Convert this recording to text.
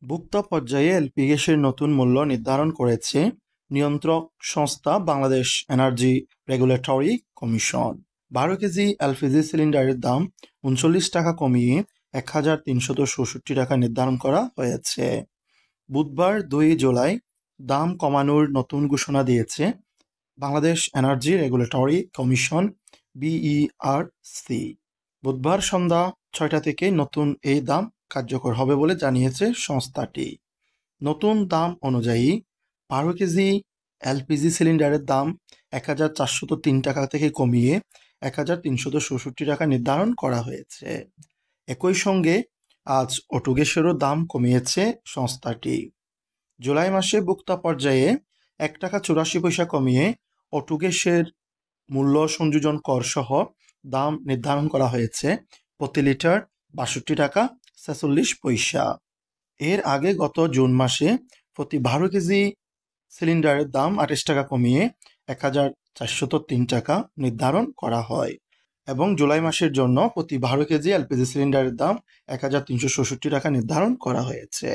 ভোক্তা পর্যায়ে এলপি গ্যাসের নতুন মূল্য নির্ধারণ করেছে নিয়ন্ত্রক সংস্থা Bangladesh energy regulatory commission. 12 KG LPG সিলিন্ডারের দাম 39 টাকা কমিয়ে 1366 টাকা নির্ধারণ করা হয়েছে। বুধবার 2 জুলাই দাম কমানোর নতুন ঘোষণা দিয়েছে Bangladesh energy regulatory commission BERC. বুধবার সন্ধ্যা 6টা থেকে নতুন এই দাম কার্যকর হবে বলে জানিয়েছে সংস্থাটি। নতুন দাম অনুযায়ী 12 কেজি এলপিজি সিলিন্ডারের দাম 1403 টাকা থেকে কমিয়ে 1366 টাকা নির্ধারণ করা হয়েছে। একই সঙ্গে আজ অটো গ্যাসেরও দাম কমিয়েছে সংস্থাটি। জুলাই মাসে ভোক্তা পর্যায়ে 1 টাকা 84 পয়সা কমিয়ে অটো গ্যাসের মূল্য সংযোজন কর সহ দাম নির্ধারণ করা হয়েছে প্রতি লিটার 62 টাকা 46 পয়সা। এর আগে গত জুন মাসে প্রতি 12 কেজি সিলিন্ডারের দাম 28 টাকা কমিয়ে 1403 টাকা নির্ধারণ করা হয় এবং জুলাই মাসের জন্য প্রতি 12 কেজি এলপিজি সিলিন্ডারের দাম 1366 টাকা নির্ধারণ করা হয়েছে।